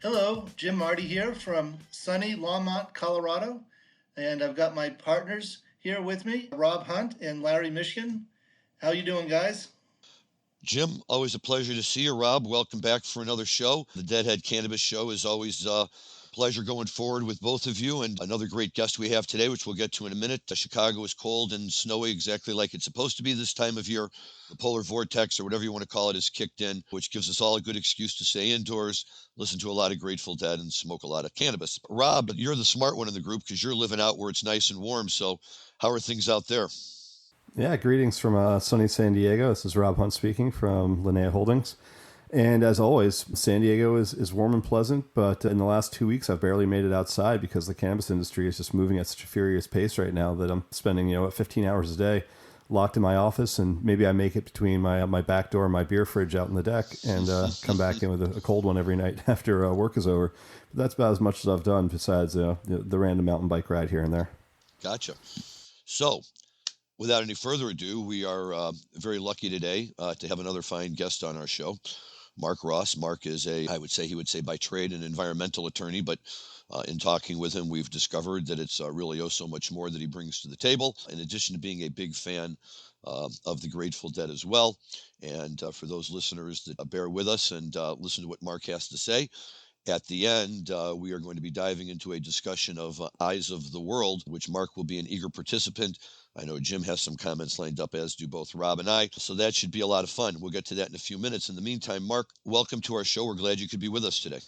Hello, Jim Marty here from sunny Longmont, Colorado. And I've got my partners here with me, Rob Hunt and Larry Mishkin. How you doing, guys? Jim, always a pleasure to see you. Rob, welcome back for another show. The Deadhead Cannabis Show is always a pleasure going forward with both of you. And another great guest we have today, which we'll get to in a minute. Chicago is cold and snowy, exactly like it's supposed to be this time of year. The polar vortex, or whatever you want to call it, is kicked in, which gives us all a good excuse to stay indoors, listen to a lot of Grateful Dead, and smoke a lot of cannabis. Rob, you're the smart one in the group because you're living out where it's nice and warm. So how are things out there? Yeah, greetings from sunny San Diego. This is Rob Hunt speaking from Linnea Holdings. And as always, San Diego is warm and pleasant, but in the last 2 weeks, I've barely made it outside because the cannabis industry is just moving at such a furious pace right now that I'm spending, 15 hours a day locked in my office, and maybe I make it between my back door and my beer fridge out on the deck and come back in with a cold one every night after work is over. But that's about as much as I've done besides the random mountain bike ride here and there. Gotcha. So, without any further ado, we are very lucky today to have another fine guest on our show, Marc Ross. Marc is he would say by trade, an environmental attorney, but in talking with him, we've discovered that it's really so much more that he brings to the table, in addition to being a big fan of the Grateful Dead as well. And for those listeners that bear with us and listen to what Marc has to say, at the end, we are going to be diving into a discussion of Eyes of the World, which Marc will be an eager participant. I know Jim has some comments lined up, as do both Rob and I. So that should be a lot of fun. We'll get to that in a few minutes. In the meantime, Marc, welcome to our show. We're glad you could be with us today.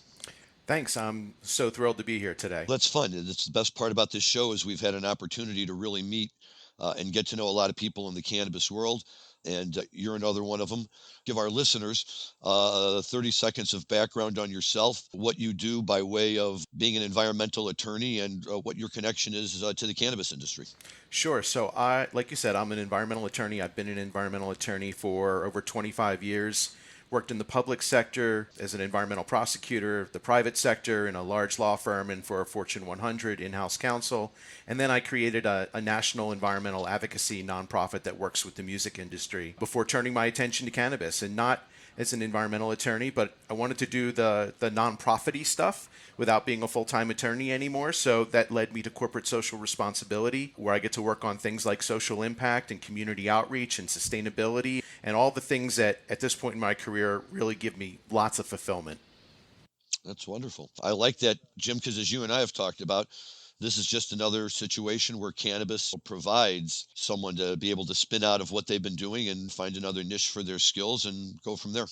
Thanks. I'm so thrilled to be here today. That's fun. It's the best part about this show is we've had an opportunity to really meet and get to know a lot of people in the cannabis world. And you're another one of them. Give our listeners 30 seconds of background on yourself, what you do by way of being an environmental attorney, and what your connection is to the cannabis industry. Sure. So like you said, I'm an environmental attorney. I've been an environmental attorney for over 25 years. Worked in the public sector as an environmental prosecutor, the private sector in a large law firm, and for a Fortune 100 in-house counsel. And then I created a national environmental advocacy nonprofit that works with the music industry before turning my attention to cannabis, and not as an environmental attorney, but I wanted to do the nonprofit-y stuff without being a full-time attorney anymore. So that led me to corporate social responsibility, where I get to work on things like social impact and community outreach and sustainability, and all the things that at this point in my career really give me lots of fulfillment. That's wonderful. I like that, Jim, because as you and I have talked about, this is just another situation where cannabis provides someone to be able to spin out of what they've been doing and find another niche for their skills and go from there.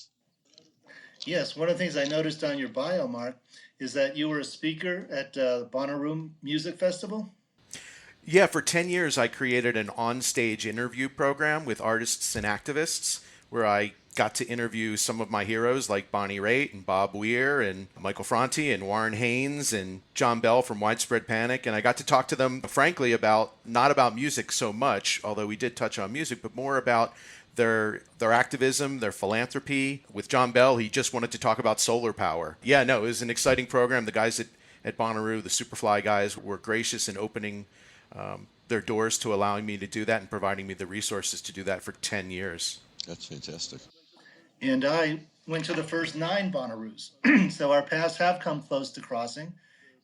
Yes, one of the things I noticed on your bio, Marc, is that you were a speaker at Bonnaroo Music Festival. Yeah, for 10 years, I created an on-stage interview program with artists and activists where I got to interview some of my heroes like Bonnie Raitt and Bob Weir and Michael Franti and Warren Haynes and John Bell from Widespread Panic. And I got to talk to them, frankly, not about music so much, although we did touch on music, but more about their activism, their philanthropy. With John Bell, he just wanted to talk about solar power. Yeah, no, it was an exciting program. The guys at Bonnaroo, the Superfly guys, were gracious in opening their doors to allowing me to do that and providing me the resources to do that for 10 years. That's fantastic. And I went to the first 9 Bonnaroos. So our paths have come close to crossing.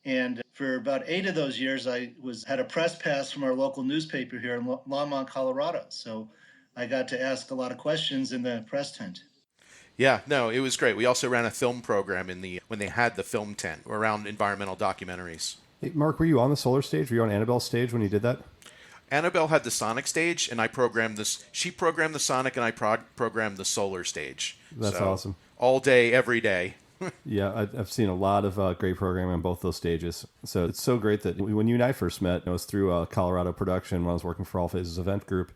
And for about 8 of those years, I had a press pass from our local newspaper here in Longmont, Colorado. So I got to ask a lot of questions in the press tent. Yeah, no, it was great. We also ran a film program when they had the film tent around environmental documentaries. Hey, Marc, were you on the solar stage? Were you on Annabelle's stage when you did that? Annabelle had the Sonic stage, and I programmed this. She programmed the Sonic, and I programmed the solar stage. That's awesome. All day, every day. Yeah, I've seen a lot of great programming on both those stages. So it's so great that when you and I first met, it was through Colorado production when I was working for All Phases Event Group.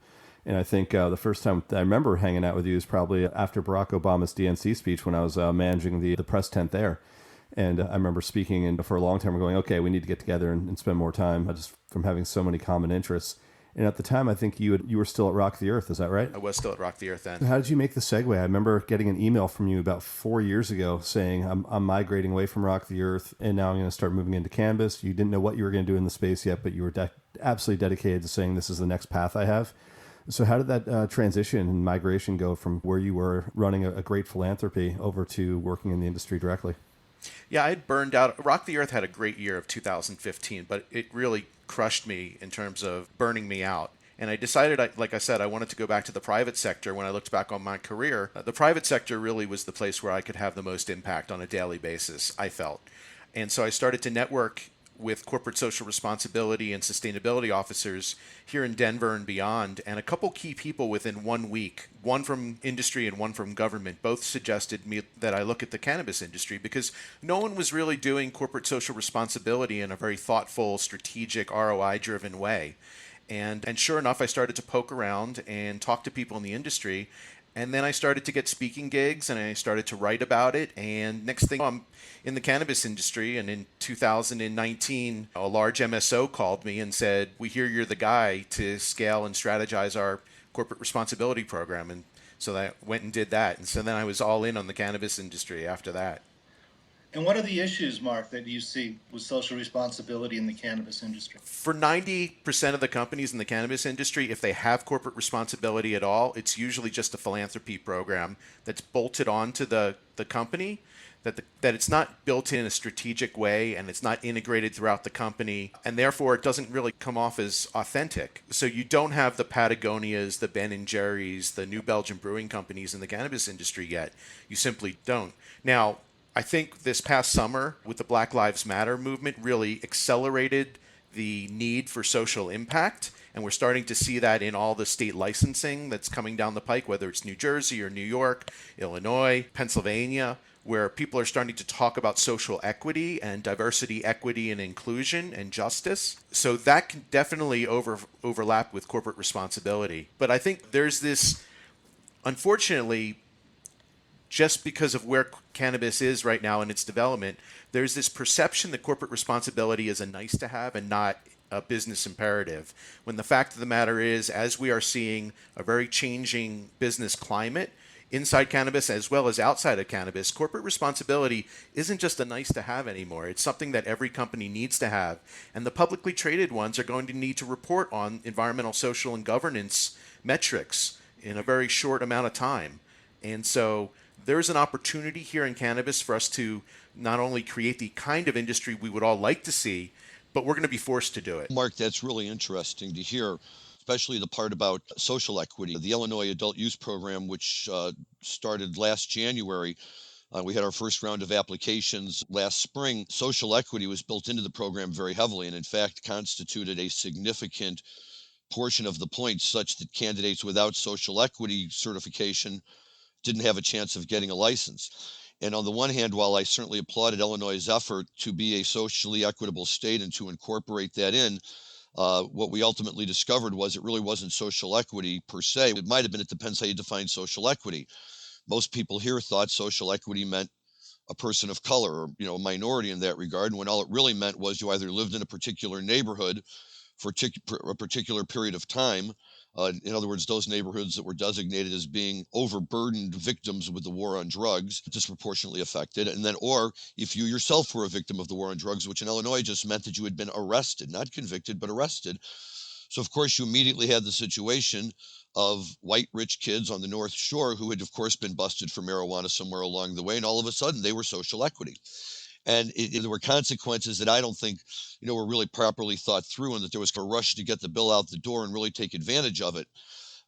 And I think the first time I remember hanging out with you is probably after Barack Obama's DNC speech when I was managing the press tent there. And I remember speaking and for a long time going, okay, we need to get together and spend more time just from having so many common interests. And at the time, I think you were still at Rock the Earth. Is that right? I was still at Rock the Earth then. How did you make the segue? I remember getting an email from you about 4 years ago saying, I'm migrating away from Rock the Earth, and now I'm going to start moving into cannabis. You didn't know what you were going to do in the space yet, but you were absolutely dedicated to saying this is the next path I have. So how did that transition and migration go from where you were running a great philanthropy over to working in the industry directly? Yeah, I had burned out. Rock the Earth had a great year of 2015, but it really crushed me in terms of burning me out. And I decided, like I said, I wanted to go back to the private sector. When I looked back on my career, the private sector really was the place where I could have the most impact on a daily basis, I felt. And so I started to network with corporate social responsibility and sustainability officers here in Denver and beyond. And a couple key people within 1 week, one from industry and one from government, both suggested me that I look at the cannabis industry because no one was really doing corporate social responsibility in a very thoughtful, strategic, ROI-driven way. And sure enough, I started to poke around and talk to people in the industry. And then I started to get speaking gigs and I started to write about it. And next thing, I'm in the cannabis industry. And in 2019, a large MSO called me and said, "We hear you're the guy to scale and strategize our corporate responsibility program." And so I went and did that. And so then I was all in on the cannabis industry after that. And what are the issues, Mark, that you see with social responsibility in the cannabis industry? For 90% of the companies in the cannabis industry, if they have corporate responsibility at all, it's usually just a philanthropy program that's bolted onto the company, that it's not built in a strategic way and it's not integrated throughout the company, and therefore it doesn't really come off as authentic. So you don't have the Patagonias, the Ben and Jerry's, the New Belgium brewing companies in the cannabis industry yet. You simply don't. Now, I think this past summer with the Black Lives Matter movement really accelerated the need for social impact. And we're starting to see that in all the state licensing that's coming down the pike, whether it's New Jersey or New York, Illinois, Pennsylvania, where people are starting to talk about social equity and diversity, equity, and inclusion and justice. So that can definitely overlap with corporate responsibility. But I think there's this, unfortunately, just because of where cannabis is right now in its development, there's this perception that corporate responsibility is a nice to have and not a business imperative. When the fact of the matter is, as we are seeing a very changing business climate inside cannabis as well as outside of cannabis, corporate responsibility isn't just a nice to have anymore. It's something that every company needs to have. And the publicly traded ones are going to need to report on environmental, social, and governance metrics in a very short amount of time. And so there's an opportunity here in cannabis for us to not only create the kind of industry we would all like to see, but we're going to be forced to do it. Mark, that's really interesting to hear, especially the part about social equity. The Illinois Adult Use Program, which started last January, we had our first round of applications last spring. Social equity was built into the program very heavily and, in fact, constituted a significant portion of the points, such that candidates without social equity certification didn't have a chance of getting a license. And on the one hand, while I certainly applauded Illinois' effort to be a socially equitable state and to incorporate that in, what we ultimately discovered was it really wasn't social equity per se. It might have been, it depends how you define social equity. Most people here thought social equity meant a person of color or, a minority in that regard, when all it really meant was you either lived in a particular neighborhood for a particular period of time. In other words, those neighborhoods that were designated as being overburdened victims with the war on drugs, disproportionately affected. And then, or if you yourself were a victim of the war on drugs, which in Illinois just meant that you had been arrested, not convicted, but arrested. So, of course, you immediately had the situation of white rich kids on the North Shore who had, of course, been busted for marijuana somewhere along the way. And all of a sudden, they were social equity. And there were consequences that I don't think, were really properly thought through, and that there was a rush to get the bill out the door and really take advantage of it.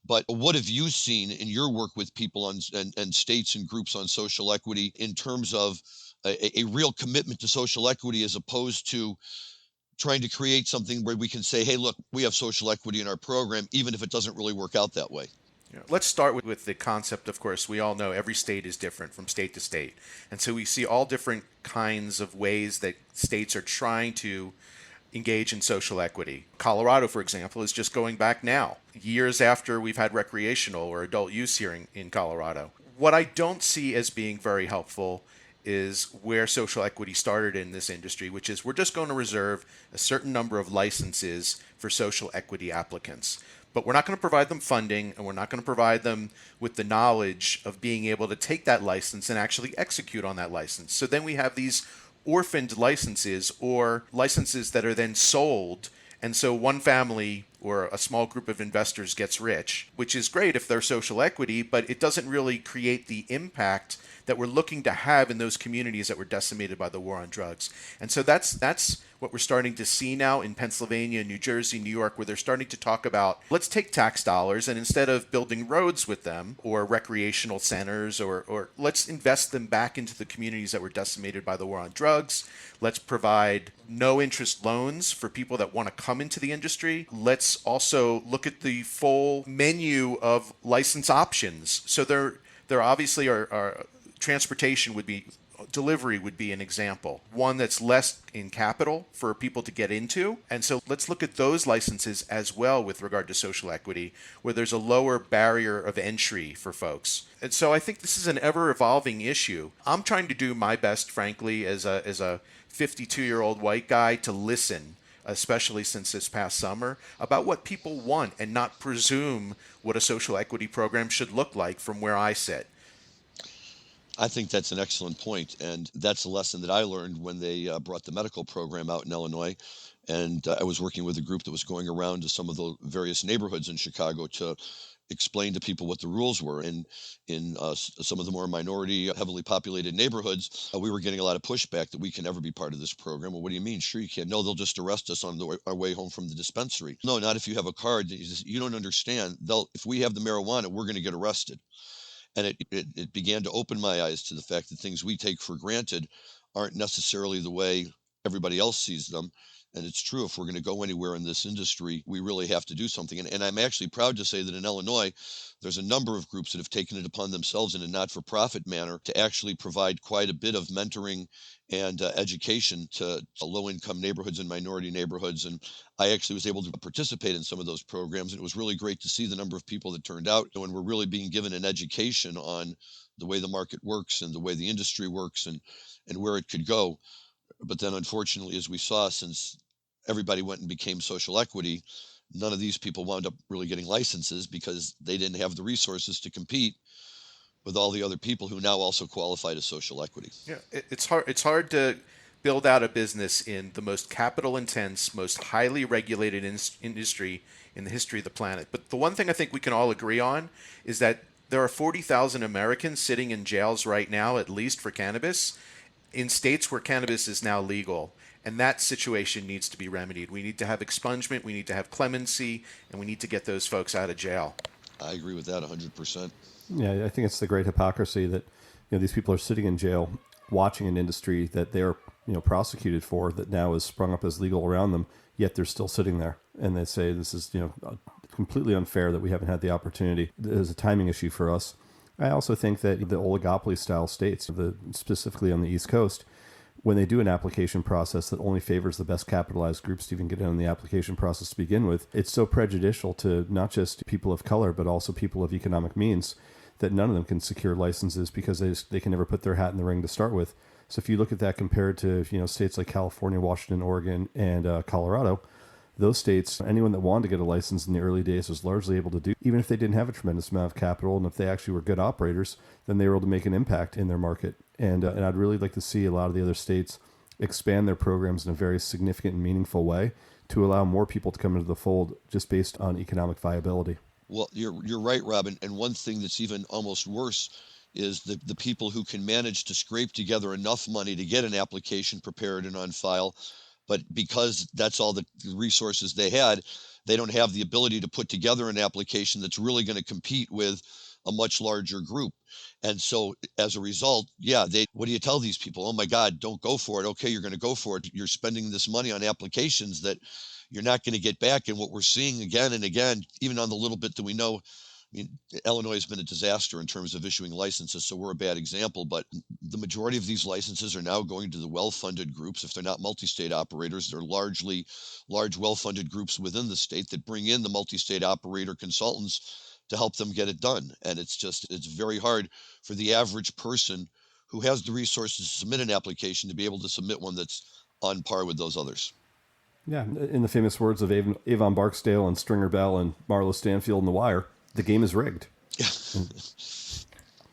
But what have you seen in your work with people on and states and groups on social equity in terms of a real commitment to social equity as opposed to trying to create something where we can say, hey, look, we have social equity in our program, even if it doesn't really work out that way? Yeah. Let's start with the concept. Of course, we all know every state is different from state to state. And so we see all different kinds of ways that states are trying to engage in social equity. Colorado, for example, is just going back now, years after we've had recreational or adult use here in Colorado. What I don't see as being very helpful is where social equity started in this industry, which is we're just going to reserve a certain number of licenses for social equity applicants. But we're not going to provide them funding, and we're not going to provide them with the knowledge of being able to take that license and actually execute on that license. So then we have these orphaned licenses or licenses that are then sold. And so one family or a small group of investors gets rich, which is great if they're social equity, but it doesn't really create the impact that we're looking to have in those communities that were decimated by the war on drugs. And so that's what we're starting to see now in Pennsylvania, New Jersey, New York, where they're starting to talk about, let's take tax dollars and instead of building roads with them or recreational centers, or let's invest them back into the communities that were decimated by the war on drugs. Let's provide no interest loans for people that want to come into the industry. Let's also look at the full menu of license options. So there obviously are transportation would be, delivery would be an example, one that's less in capital for people to get into. And so let's look at those licenses as well with regard to social equity, where there's a lower barrier of entry for folks. And so I think this is an ever evolving issue. I'm trying to do my best, frankly, as a 52-year-old white guy, to listen, especially since this past summer, about what people want and not presume what a social equity program should look like from where I sit. I think that's an excellent point, and that's a lesson that I learned when they brought the medical program out in Illinois. And I was working with a group that was going around to some of the various neighborhoods in Chicago to explain to people what the rules were. And in some of the more minority, heavily populated neighborhoods, we were getting a lot of pushback that we can never be part of this program. Well, what do you mean? Sure, you can. No, they'll just arrest us on our way home from the dispensary. No, not if you have a card. You don't understand. If we have the marijuana, we're going to get arrested. And it began to open my eyes to the fact that things we take for granted aren't necessarily the way everybody else sees them. And it's true, if we're going to go anywhere in this industry, we really have to do something. And I'm actually proud to say that in Illinois, there's a number of groups that have taken it upon themselves in a not-for-profit manner to actually provide quite a bit of mentoring and education to low-income neighborhoods and minority neighborhoods. And I actually was able to participate in some of those programs. And it was really great to see the number of people that turned out. And we're really being given an education on the way the market works and the way the industry works and where it could go. But then, unfortunately, as we saw, since everybody went and became social equity, none of these people wound up really getting licenses because they didn't have the resources to compete with all the other people who now also qualify as social equity. Yeah, it's hard. It's hard to build out a business in the most capital-intense, most highly regulated industry in the history of the planet. But the one thing I think we can all agree on is that there are 40,000 Americans sitting in jails right now, at least for cannabis, in states where cannabis is now legal. And that situation needs to be remedied. We need to have expungement, we need to have clemency, and we need to get those folks out of jail. I agree with that 100%. Yeah, I think it's the great hypocrisy that these people are sitting in jail watching an industry that they're prosecuted for that now is sprung up as legal around them, yet they're still sitting there. And they say this is completely unfair that we haven't had the opportunity. There's a timing issue for us. I also think that the oligopoly-style states, specifically on the East Coast, when they do an application process that only favors the best capitalized groups to even get in the application process to begin with, it's so prejudicial to not just people of color, but also people of economic means that none of them can secure licenses because they can never put their hat in the ring to start with. So if you look at that compared to states like California, Washington, Oregon, and Colorado, those states, anyone that wanted to get a license in the early days was largely able to do, even if they didn't have a tremendous amount of capital, and if they actually were good operators, then they were able to make an impact in their market. And I'd really like to see a lot of the other states expand their programs in a very significant and meaningful way to allow more people to come into the fold just based on economic viability. Well, you're right, Robin. And one thing that's even almost worse is the people who can manage to scrape together enough money to get an application prepared and on file, but because that's all the resources they had, they don't have the ability to put together an application that's really going to compete with a much larger group. And so as a result, what do you tell these people? Oh my God, don't go for it. Okay, you're going to go for it. You're spending this money on applications that you're not going to get back. And what we're seeing again and again, even on the little bit that we know, Illinois has been a disaster in terms of issuing licenses, so we're a bad example, but the majority of these licenses are now going to the well-funded groups. If they're not multi-state operators, they're largely large, well-funded groups within the state that bring in the multi-state operator consultants to help them get it done. And it's very hard for the average person who has the resources to submit an application to be able to submit one that's on par with those others. Yeah, in the famous words of Avon Barksdale and Stringer Bell and Marlo Stanfield in The Wire, the game is rigged.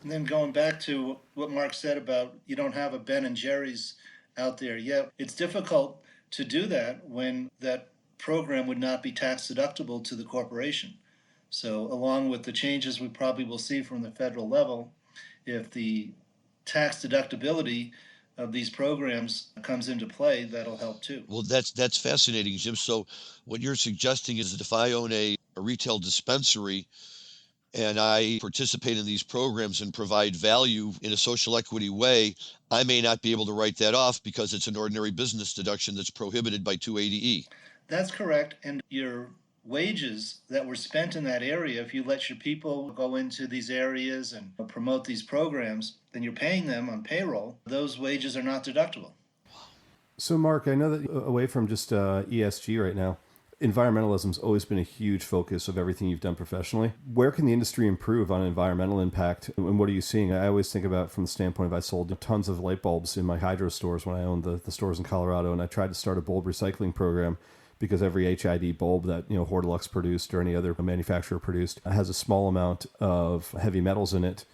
And then going back to what Mark said about you don't have a Ben and Jerry's out there yet, it's difficult to do that when that program would not be tax deductible to the corporation. So along with the changes we probably will see from the federal level, if the tax deductibility of these programs comes into play, that'll help too. Well, that's fascinating, Jim. So what you're suggesting is that if I own a retail dispensary and I participate in these programs and provide value in a social equity way, I may not be able to write that off because it's an ordinary business deduction that's prohibited by 280E. That's correct. And your wages that were spent in that area, if you let your people go into these areas and promote these programs, then you're paying them on payroll. Those wages are not deductible. So, Mark, I know that away from just ESG right now, environmentalism's always been a huge focus of everything you've done professionally. Where can the industry improve on environmental impact, and what are you seeing? I always think about from the standpoint of I sold tons of light bulbs in my hydro stores when I owned the stores in Colorado, and I tried to start a bulb recycling program because every HID bulb that Hortilux produced or any other manufacturer produced has a small amount of heavy metals in it.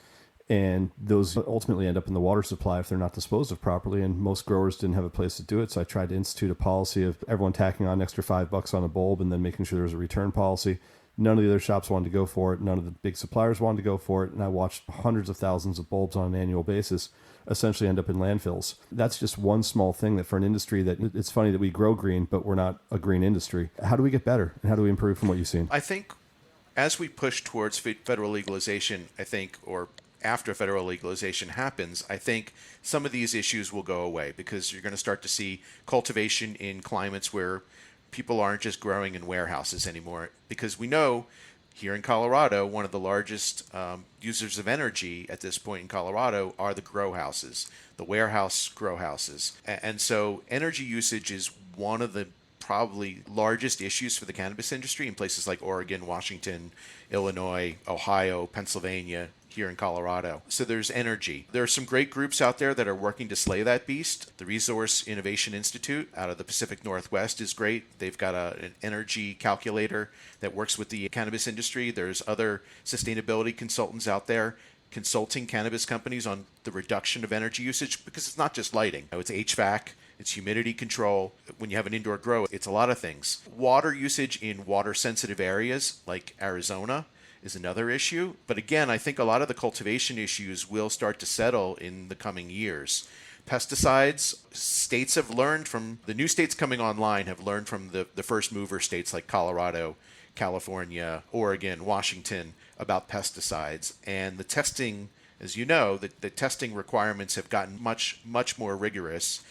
And those ultimately end up in the water supply if they're not disposed of properly. And most growers didn't have a place to do it. So I tried to institute a policy of everyone tacking on an extra $5 on a bulb and then making sure there was a return policy. None of the other shops wanted to go for it. None of the big suppliers wanted to go for it. And I watched hundreds of thousands of bulbs on an annual basis essentially end up in landfills. That's just one small thing that for an industry that it's funny that we grow green, but we're not a green industry. How do we get better? And how do we improve from what you've seen? I think as we push towards federal legalization, or after federal legalization happens, I think some of these issues will go away because you're going to start to see cultivation in climates where people aren't just growing in warehouses anymore. Because we know here in Colorado, one of the largest users of energy at this point in Colorado are the grow houses, the warehouse grow houses. And so energy usage is one of the probably largest issues for the cannabis industry in places like Oregon, Washington, Illinois, Ohio, Pennsylvania, here in Colorado. So there's energy. There are some great groups out there that are working to slay that beast. The Resource Innovation Institute out of the Pacific Northwest is great. They've got an energy calculator that works with the cannabis industry. There's other sustainability consultants out there consulting cannabis companies on the reduction of energy usage because it's not just lighting. It's HVAC, it's humidity control. When you have an indoor grow, it's a lot of things. Water usage in water-sensitive areas like Arizona is another issue. But again, I think a lot of the cultivation issues will start to settle in the coming years. Pesticides, states have learned from, the new states coming online have learned from the first mover states like Colorado, California, Oregon, Washington about pesticides. And the testing, as you know, the testing requirements have gotten much, much more rigorous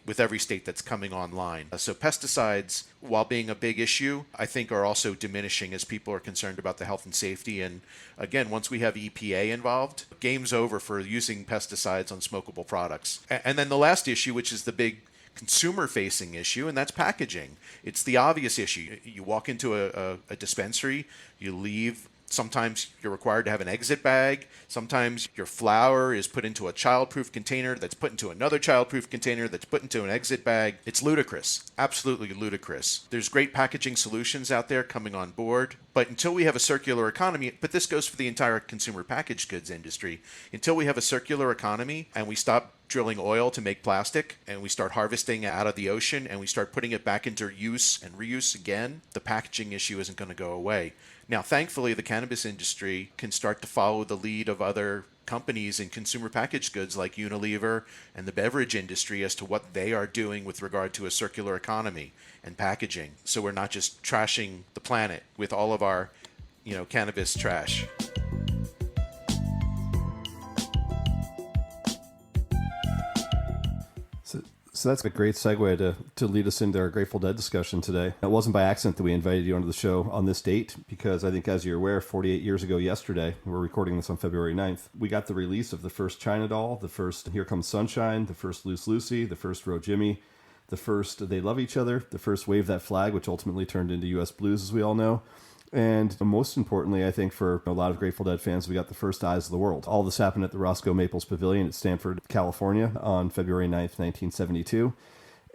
with every state that's coming online. So pesticides, while being a big issue, I think are also diminishing as people are concerned about the health and safety. And again, once we have EPA involved, game's over for using pesticides on smokable products. And then the last issue, which is the big consumer-facing issue, and that's packaging. It's the obvious issue. You walk into a dispensary, you leave. Sometimes you're required to have an exit bag. Sometimes your flower is put into a child-proof container that's put into another child-proof container that's put into an exit bag. It's ludicrous. Absolutely ludicrous. There's great packaging solutions out there coming on board. But until we have a circular economy, but this goes for the entire consumer packaged goods industry, until we have a circular economy and we stop drilling oil to make plastic and we start harvesting out of the ocean and we start putting it back into use and reuse again, the packaging issue isn't going to go away. Now, thankfully, the cannabis industry can start to follow the lead of other companies in consumer packaged goods like Unilever and the beverage industry as to what they are doing with regard to a circular economy and packaging. So we're not just trashing the planet with all of our, cannabis trash. So that's a great segue to lead us into our Grateful Dead discussion today. It wasn't by accident that we invited you onto the show on this date, because I think, as you're aware, 48 years ago yesterday, we're recording this on February 9th, we got the release of the first China Doll, the first Here Comes Sunshine, the first Loose Lucy, the first Row Jimmy, the first They Love Each Other, the first Wave That Flag, which ultimately turned into U.S. Blues, as we all know. And most importantly, I think for a lot of Grateful Dead fans, we got the first Eyes of the World. All this happened at the Roscoe Maples Pavilion at Stanford, California on February 9th, 1972.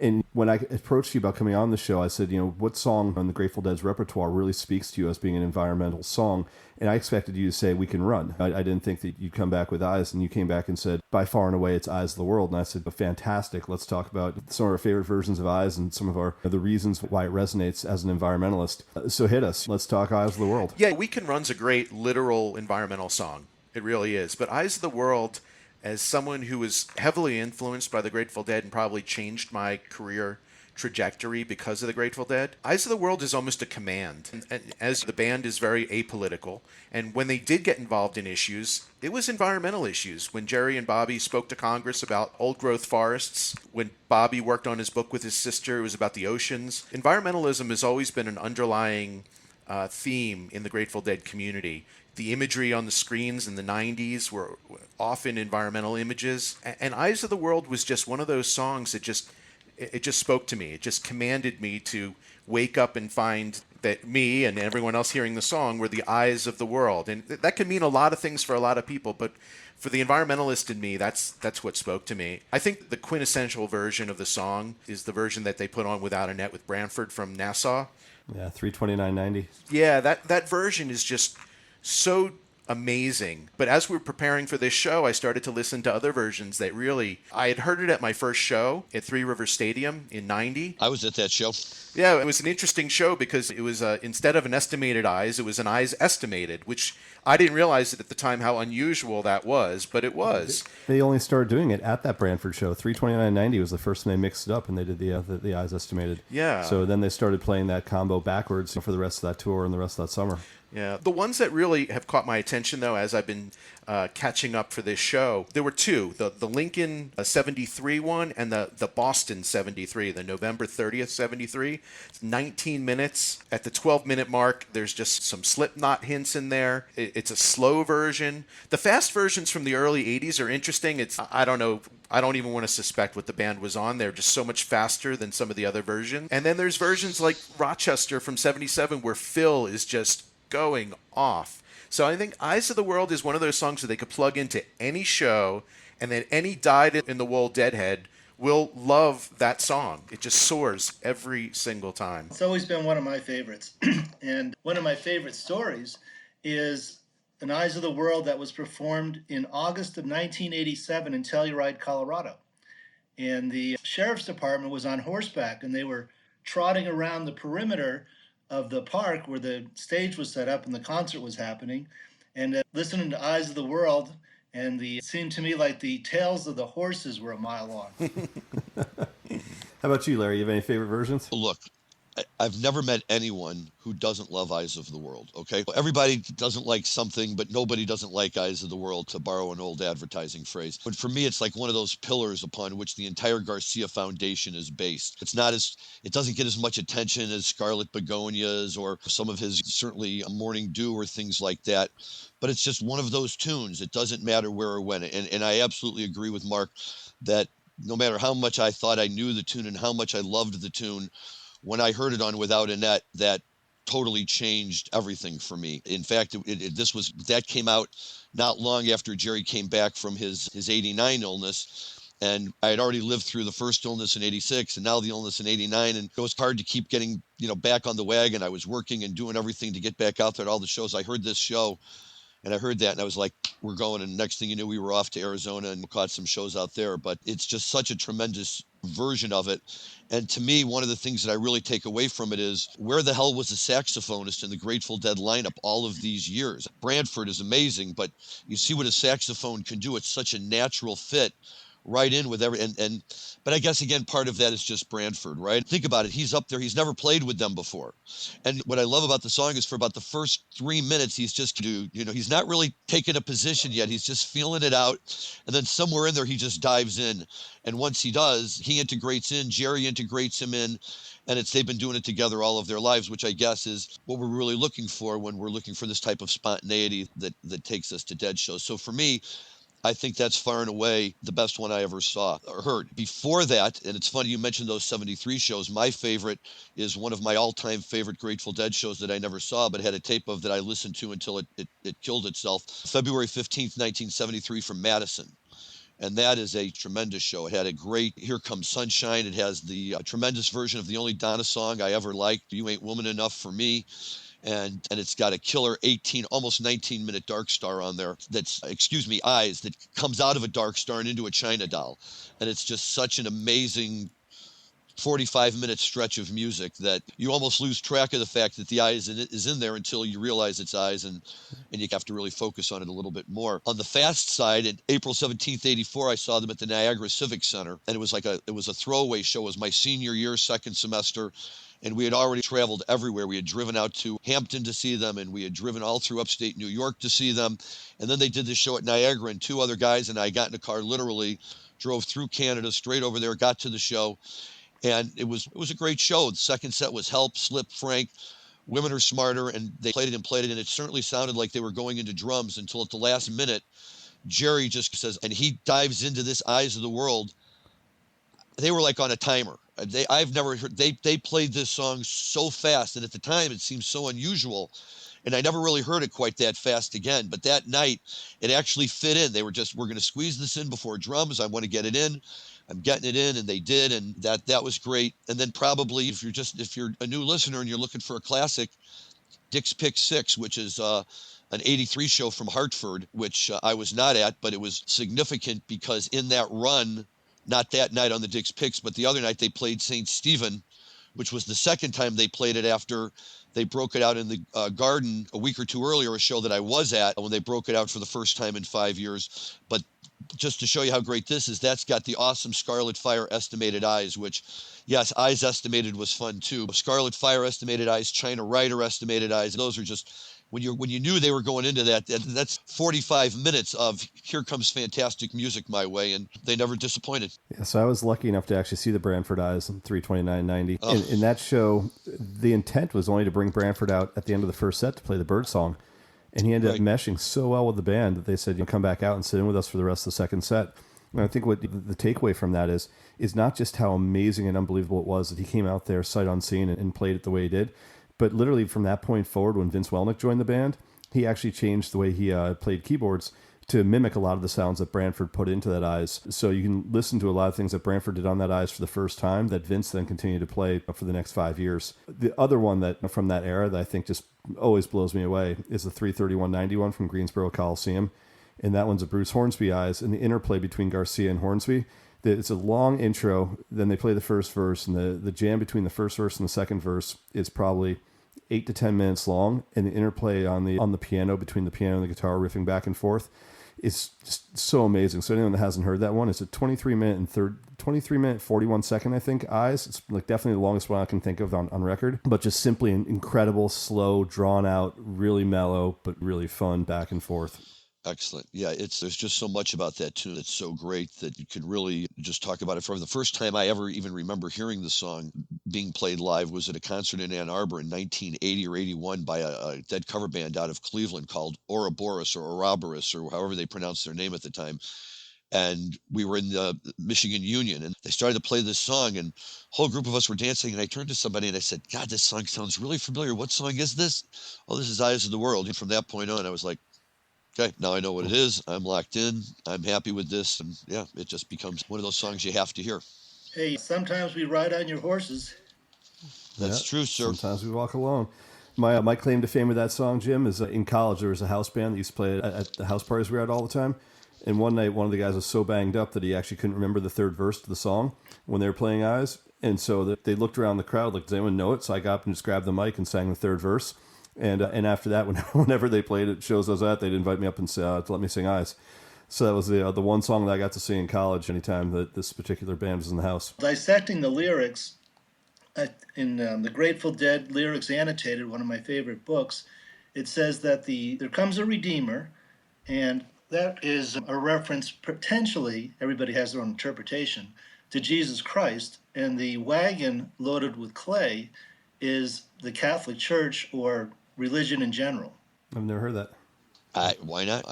And when I approached you about coming on the show, I said, what song on the Grateful Dead's repertoire really speaks to you as being an environmental song? And I expected you to say We Can Run. I didn't think that you'd come back with Eyes, and you came back and said, by far and away, it's Eyes of the World. And I said, fantastic. Let's talk about some of our favorite versions of Eyes and some of the reasons why it resonates as an environmentalist. So hit us. Let's talk Eyes of the World. Yeah, We Can Run's a great literal environmental song. It really is. But Eyes of the World, as someone who was heavily influenced by the Grateful Dead and probably changed my career trajectory because of the Grateful Dead, Eyes of the World is almost a command. And as the band is very apolitical, and when they did get involved in issues, it was environmental issues. When Jerry and Bobby spoke to Congress about old-growth forests, when Bobby worked on his book with his sister, it was about the oceans. Environmentalism has always been an underlying theme in the Grateful Dead community. The imagery on the screens in the 90s were often environmental images. And Eyes of the World was just one of those songs that just spoke to me. It just commanded me to wake up and find that me and everyone else hearing the song were the eyes of the world. And that can mean a lot of things for a lot of people, but for the environmentalist in me, that's what spoke to me. I think the quintessential version of the song is the version that they put on Without a Net with Branford from Nassau. Yeah, 329.90. Yeah, that version is just so amazing. But as we were preparing for this show, I started to listen to other versions that really... I had heard it at my first show at Three River Stadium in 90. I was at that show. Yeah, it was an interesting show because it was, instead of an estimated eyes, it was an eyes estimated, which I didn't realize at the time how unusual that was, but it was. They only started doing it at that Branford show. 329.90 was the first time they mixed it up, and they did the eyes estimated. Yeah. So then they started playing that combo backwards for the rest of that tour and the rest of that summer. Yeah. The ones that really have caught my attention, though, as I've been catching up for this show, there were two. The Lincoln 73 one and the Boston 73, the November 30th 73. It's 19 minutes. At the 12-minute mark, there's just some Slipknot hints in there. It's a slow version. The fast versions from the early 80s are interesting. I don't know. I don't even want to suspect what the band was on. They're just so much faster than some of the other versions. And then there's versions like Rochester from 77 where Phil is just going off. So I think Eyes of the World is one of those songs that they could plug into any show, and then any dyed-in-the-wool deadhead will love that song. It just soars every single time. It's always been one of my favorites. And one of my favorite stories is an Eyes of the World that was performed in August of 1987 in Telluride, Colorado. And the sheriff's department was on horseback, and they were trotting around the perimeter of the park where the stage was set up and the concert was happening, and listening to Eyes of the World, and it seemed to me like the tails of the horses were a mile long. How about you, Larry? You have any favorite versions? Look, I've never met anyone who doesn't love Eyes of the World, okay? Everybody doesn't like something, but nobody doesn't like Eyes of the World, to borrow an old advertising phrase. But for me, it's like one of those pillars upon which the entire Garcia Foundation is based. It doesn't get as much attention as Scarlet Begonias or some of his, certainly Morning Dew or things like that. But it's just one of those tunes. It doesn't matter where or when. And I absolutely agree with Mark that no matter how much I thought I knew the tune and how much I loved the tune, when I heard it on Without a Net, that totally changed everything for me. In fact, that came out not long after Jerry came back from his 89 illness. And I had already lived through the first illness in 86 and now the illness in 89. And it was hard to keep getting, back on the wagon. I was working and doing everything to get back out there at all the shows. I heard this show and I heard that and I was like, we're going. And next thing you knew, we were off to Arizona and caught some shows out there. But it's just such a tremendous version of it. And to me, one of the things that I really take away from it is, where the hell was the saxophonist in the Grateful Dead lineup all of these years? Branford is amazing, but you see what a saxophone can do. It's such a natural fit right in with but I guess again, part of that is just Branford, right? Think about it. He's up there. He's never played with them before. And what I love about the song is for about the first 3 minutes, he's just, he's not really taking a position yet. He's just feeling it out. And then somewhere in there, he just dives in. And once he does, he integrates in, Jerry integrates him in, and they've been doing it together all of their lives, which I guess is what we're really looking for when we're looking for this type of spontaneity that takes us to Dead shows. So for me, I think that's far and away the best one I ever saw or heard. Before that, and it's funny you mentioned those 73 shows, my favorite is one of my all-time favorite Grateful Dead shows that I never saw but had a tape of that I listened to until it killed itself. February 15th, 1973 from Madison. And that is a tremendous show. It had a great Here Comes Sunshine. It has the tremendous version of the only Donna song I ever liked, You Ain't Woman Enough for Me. And it's got a killer 18, almost 19-minute Dark Star on there that's, Eyes, that comes out of a Dark Star and into a China doll. And it's just such an amazing 45-minute stretch of music that you almost lose track of the fact that the Eyes is in there until you realize it's Eyes, and you have to really focus on it a little bit more. On the fast side, in April 17th, 84, I saw them at the Niagara Civic Center, and it was a throwaway show. It was my senior year, second semester, and we had already traveled everywhere. We had driven out to Hampton to see them, and we had driven all through upstate New York to see them. And then they did this show at Niagara, and two other guys and I got in a car, literally drove through Canada, straight over there, got to the show. And it was a great show. The second set was Help, Slip, Frank, Women Are Smarter, and they played it, and it certainly sounded like they were going into drums until at the last minute, Jerry just says, and he dives into this Eyes of the World. They were like on a timer. I've never heard, they played this song so fast, and at the time it seemed so unusual, and I never really heard it quite that fast again. But that night, it actually fit in. They were just, we're going to squeeze this in before drums. I want to get it in. I'm getting it in, and they did, and that was great. And then probably if you're a new listener and you're looking for a classic, Dick's Pick 6, which is an 83 show from Hartford, which I was not at, but it was significant because in that run, not that night on the Dick's Picks, but the other night they played St. Stephen, which was the second time they played it after they broke it out in the Garden a week or two earlier, a show that I was at when they broke it out for the first time in 5 years. But just to show you how great this is, that's got the awesome Scarlet Fire Estimated Eyes, which, yes, Eyes Estimated was fun too. Scarlet Fire Estimated Eyes, China Rider Estimated Eyes, those are just, when you knew they were going into that's 45 minutes of Here Comes Fantastic Music my way, and they never disappointed. Yeah, so I was lucky enough to actually see the Branford Eyes in 329.90. Oh. In that show, the intent was only to bring Branford out at the end of the first set to play the Bird song. And he ended up meshing so well with the band that they said, you know, come back out and sit in with us for the rest of the second set. And I think what the takeaway from that is not just how amazing and unbelievable it was that he came out there sight unseen and played it the way he did, but literally from that point forward, when Vince Welnick joined the band, he actually changed the way he played keyboards to mimic a lot of the sounds that Branford put into that Eyes. So you can listen to a lot of things that Branford did on that Eyes for the first time that Vince then continued to play for the next 5 years. The other one that from that era that I think just always blows me away is the 331.91 from Greensboro Coliseum. And that one's a Bruce Hornsby Eyes, and the interplay between Garcia and Hornsby. It's a long intro, then they play the first verse, and the jam between the first verse and the second verse is probably 8 to 10 minutes long, and the interplay on the piano between the piano and the guitar riffing back and forth is just so amazing. So anyone that hasn't heard that one, it's a 23 minute 41 second, I think, Eyes. It's like definitely the longest one I can think of on record, but just simply an incredible, slow, drawn out, really mellow, but really fun back and forth. Excellent. Yeah, there's just so much about that tune that's so great that you could really just talk about it forever. The first time I ever even remember hearing the song being played live was at a concert in Ann Arbor in 1980 or 81 by a dead cover band out of Cleveland called Ouroboros or Ouroboros or however they pronounced their name at the time. And we were in the Michigan Union, and they started to play this song, and a whole group of us were dancing, and I turned to somebody and I said, God, this song sounds really familiar. What song is this? Oh, this is Eyes of the World. And from that point on, I was like, okay, now I know what it is. I'm locked in. I'm happy with this. And yeah, it just becomes one of those songs you have to hear. Hey, sometimes we ride on your horses. That's true, sir. Sometimes we walk alone. My claim to fame with that song, Jim, is in college there was a house band that used to play at the house parties we were at all the time. And one night, one of the guys was so banged up that he actually couldn't remember the third verse to the song when they were playing Eyes. And so they looked around the crowd like, does anyone know it? So I got up and just grabbed the mic and sang the third verse. And after that, whenever they played it, shows I was at, they'd invite me up and to let me sing Eyes. So that was the one song that I got to sing in college anytime that this particular band was in the house. Dissecting the lyrics in the Grateful Dead Lyrics Annotated, one of my favorite books, it says that there comes a Redeemer, and that is a reference, potentially, everybody has their own interpretation, to Jesus Christ, and the wagon loaded with clay is the Catholic Church or religion in general. I've never heard that. Why not?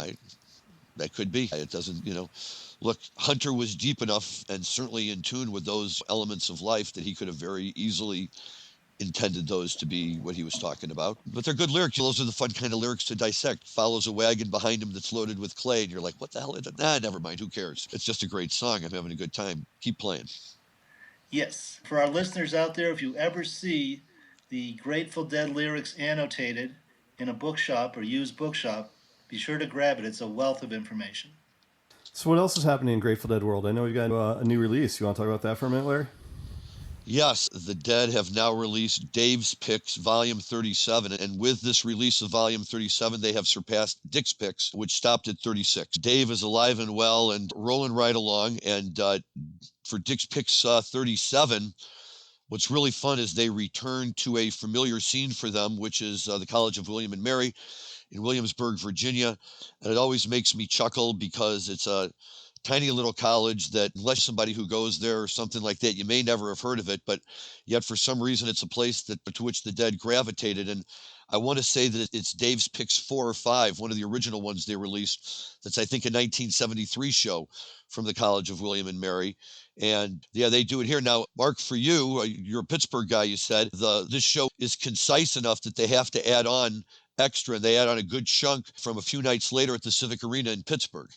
That could be. It doesn't, look, Hunter was deep enough and certainly in tune with those elements of life that he could have very easily intended those to be what he was talking about. But they're good lyrics. Those are the fun kind of lyrics to dissect. Follows a wagon behind him that's loaded with clay, and you're like, what the hell is it? Nah, never mind. Who cares? It's just a great song. I'm having a good time. Keep playing. Yes. For our listeners out there, if you ever see the Grateful Dead lyrics annotated in a bookshop or used bookshop, be sure to grab it. It's a wealth of information. So what else is happening in Grateful Dead world? I know we've got a new release. You want to talk about that for a minute, Larry? Yes, the Dead have now released Dave's Picks, Volume 37. And with this release of Volume 37, they have surpassed Dick's Picks, which stopped at 36. Dave is alive and well and rolling right along. And for Dick's Picks 37, what's really fun is they return to a familiar scene for them, which is the College of William and Mary in Williamsburg, Virginia. And it always makes me chuckle because it's a tiny little college that, unless somebody who goes there or something like that, you may never have heard of it, but yet for some reason it's a place that to which the Dead gravitated. And I want to say that it's Dave's Picks 4 or 5, one of the original ones they released. That's, I think, a 1973 show from the College of William and Mary. And yeah, they do it here. Now, Mark, for you, you're a Pittsburgh guy, you said, this show is concise enough that they have to add on extra, and they add on a good chunk from a few nights later at the Civic Arena in Pittsburgh.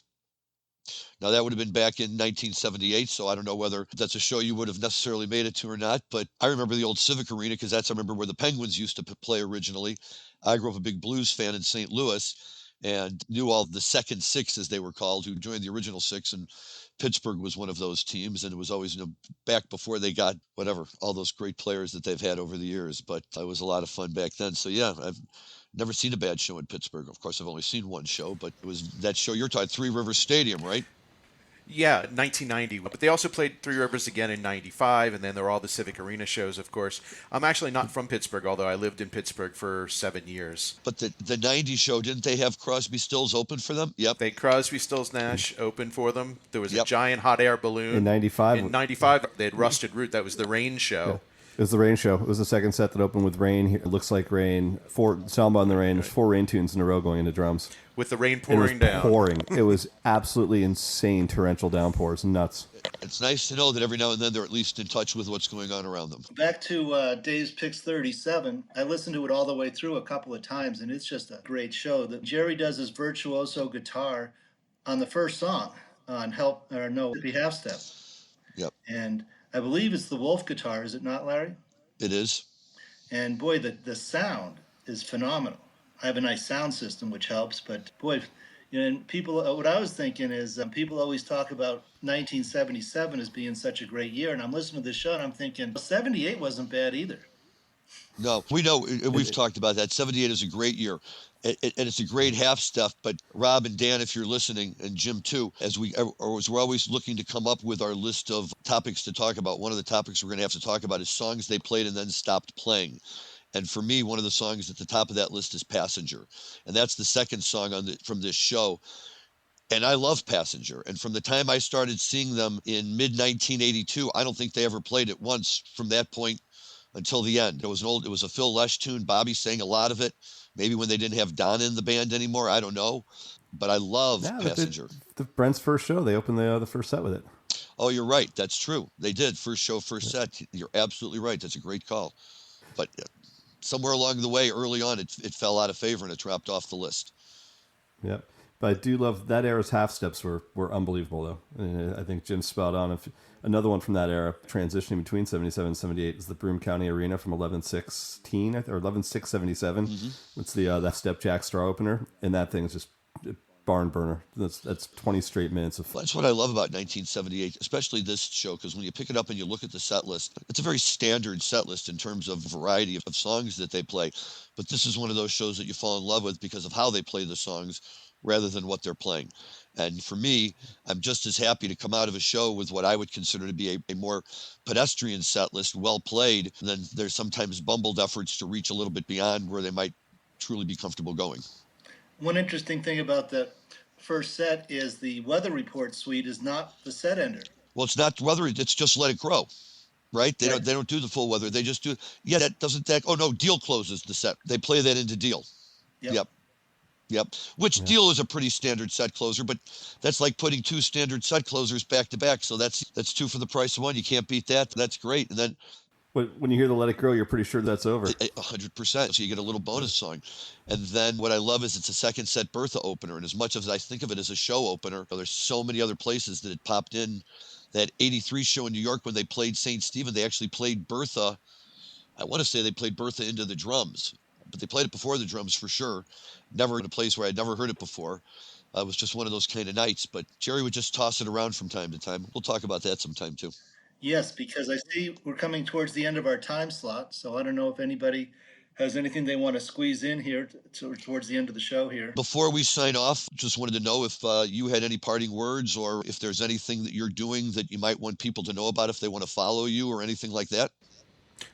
Now, that would have been back in 1978, so I don't know whether that's a show you would have necessarily made it to or not, but I remember the old Civic Arena because I remember where the Penguins used to play originally. I grew up a big Blues fan in St. Louis and knew all the second six, as they were called, who joined the original six, and Pittsburgh was one of those teams, and it was always, back before they got whatever, all those great players that they've had over the years, but it was a lot of fun back then. So yeah, I've never seen a bad show in Pittsburgh. Of course, I've only seen one show, but it was that show you're talking, Three Rivers Stadium, right? Yeah, 1990. But they also played Three Rivers again in 95, and then there were all the Civic Arena shows, of course. I'm actually not from Pittsburgh, although I lived in Pittsburgh for 7 years. But the 90 show, didn't they have Crosby, Stills open for them? Yep. They Crosby, Stills, Nash opened for them. There was a giant hot air balloon. In 95? In 95, they had Rusted Root. That was the Rain show. Yeah. It was the Rain show. It was the second set that opened with Rain. It looks like Rain. Samba on the Rain. There's 4 Rain tunes in a row going into drums. With the rain pouring down. Pouring. It was absolutely insane torrential downpours. Nuts. It's nice to know that every now and then they're at least in touch with what's going on around them. Back to Dave's Picks 37, I listened to it all the way through a couple of times, and it's just a great show. Jerry does his virtuoso guitar on the first song on Happy Half Step. Yep. And I believe it's the Wolf guitar, is it not, Larry? It is. And boy, the sound is phenomenal. I have a nice sound system, which helps, but boy, and people, what I was thinking is people always talk about 1977 as being such a great year, and I'm listening to this show and I'm thinking 78 wasn't bad either. No, we know, we've talked about that. 78 is a great year. And it's a great half step, but Rob and Dan, if you're listening, and Jim too, as we're always looking to come up with our list of topics to talk about, one of the topics we're going to have to talk about is songs they played and then stopped playing. And for me, one of the songs at the top of that list is Passenger. And that's the second song from this show. And I love Passenger. And from the time I started seeing them in mid-1982, I don't think they ever played it once from that point until the end. It was a Phil Lesh tune. Bobby sang a lot of it. Maybe when they didn't have Donna in the band anymore, I don't know. But I love Passenger. The Brent's first show, they opened the first set with it. Oh, you're right. That's true. They did. First show, first set. You're absolutely right. That's a great call. But somewhere along the way, early on, it fell out of favor and it dropped off the list. Yep. But I do love that era's half steps were unbelievable, though. And I think Jim's spot on. Another one from that era, transitioning between 77 and 78, is the Broome County Arena from 11/16 or 11/6/77. Mm-hmm. It's that Step Jack Straw opener, and that thing is just a barn burner. That's 20 straight minutes of. That's what I love about 1978, especially this show, because when you pick it up and you look at the set list, it's a very standard set list in terms of variety of songs that they play. But this is one of those shows that you fall in love with because of how they play the songs rather than what they're playing. And for me, I'm just as happy to come out of a show with what I would consider to be a more pedestrian set list, well played, than there's sometimes bumbled efforts to reach a little bit beyond where they might truly be comfortable going. One interesting thing about the first set is the weather report suite is not the set ender. Well, it's not weather, it's just Let It Grow. Right? They don't do the full weather. They just do. Yeah, oh no, Deal closes the set. They play that into Deal. Yep. Which Deal is a pretty standard set closer, but that's like putting 2 standard set closers back to back. So that's 2 for the price of 1. You can't beat that. That's great. And then But when you hear the Let It Grow, you're pretty sure that's over. 100%. So you get a little bonus song. And then what I love is it's a second set Bertha opener. And as much as I think of it as a show opener, there's so many other places that it popped in. That 83 show in New York when they played St. Stephen, they actually played Bertha. I want to say they played Bertha into the drums, but they played it before the drums for sure. Never in a place where I'd never heard it before. It was just one of those kind of nights. But Jerry would just toss it around from time to time. We'll talk about that sometime too. Yes, because I see we're coming towards the end of our time slot, so I don't know if anybody has anything they want to squeeze in here towards the end of the show here. Before we sign off, just wanted to know if you had any parting words or if there's anything that you're doing that you might want people to know about if they want to follow you or anything like that.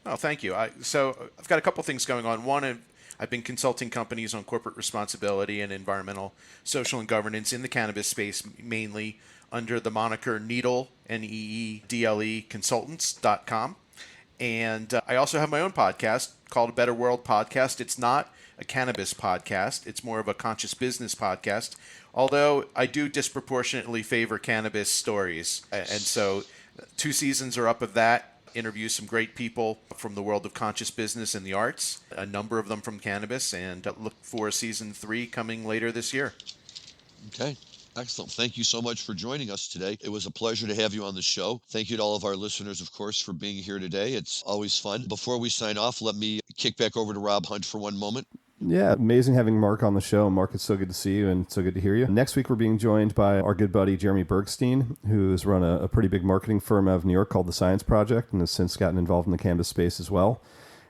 Oh, thank you. So I've got a couple things going on. One, I've been consulting companies on corporate responsibility and environmental, social, and governance in the cannabis space, mainly under the moniker Needle, Needle, consultants.com. And I also have my own podcast called A Better World Podcast. It's not a cannabis podcast. It's more of a conscious business podcast, although I do disproportionately favor cannabis stories. And so 2 seasons are up of that. Interview some great people from the world of conscious business and the arts, a number of them from cannabis, and look for season 3 coming later this year. Okay. Excellent. Thank you so much for joining us today. It was a pleasure to have you on the show. Thank you to all of our listeners, of course, for being here today. It's always fun. Before we sign off, let me kick back over to Rob Hunt for one moment. Yeah, amazing having Mark on the show. Mark, it's so good to see you and so good to hear you. Next week, we're being joined by our good buddy, Jeremy Bergstein, who's run a pretty big marketing firm out of New York called The Science Project and has since gotten involved in the cannabis space as well.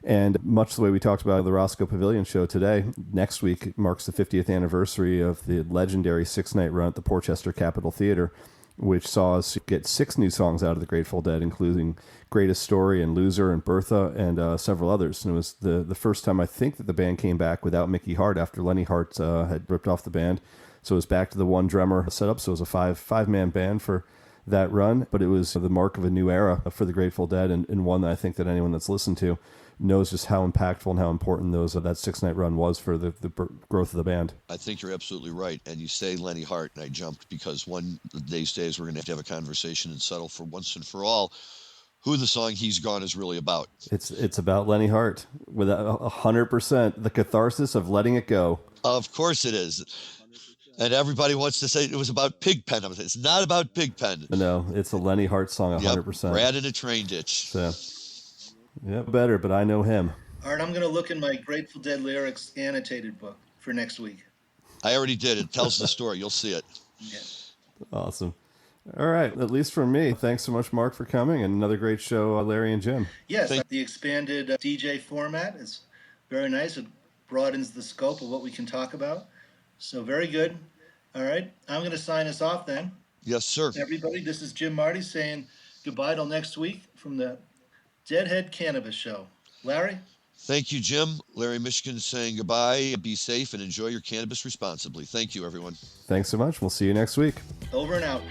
And much the way we talked about the Roscoe Pavilion show today, next week marks the 50th anniversary of the legendary 6-night run at the Portchester Capitol Theater, which saw us get 6 new songs out of the Grateful Dead, including Greatest Story and Loser and Bertha and several others. And it was the first time I think that the band came back without Mickey Hart after Lenny Hart had ripped off the band. So it was back to the one drummer setup. So it was a five-man band for that run, but it was the mark of a new era for the Grateful Dead and one that I think that anyone that's listened to knows just how impactful and how important that 6-night run was for the growth of the band. I think you're absolutely right. And you say Lenny Hart, and I jumped because one of these days we're going to have a conversation and settle for once and for all who the song He's Gone is really about. It's about Lenny Hart with 100% the catharsis of letting it go. Of course it is. And everybody wants to say it was about Pigpen. It's not about Pigpen. No, it's a Lenny Hart song, 100%. Yep, rat in a train ditch. So, yeah, better, but I know him. All right, I'm going to look in my Grateful Dead lyrics annotated book for next week. I already did. It tells the story. You'll see it. Yeah. Awesome. All right, at least from me. Thanks so much, Mark, for coming, and another great show, Larry and Jim. Yes, the expanded DJ format is very nice. It broadens the scope of what we can talk about. So very good. All right, I'm going to sign us off then. Yes, sir. Everybody, this is Jim Marty saying goodbye till next week from the Deadhead Cannabis Show. Larry? Thank you, Jim. Larry Mishkin saying goodbye. Be safe and enjoy your cannabis responsibly. Thank you, everyone. Thanks so much. We'll see you next week. Over and out.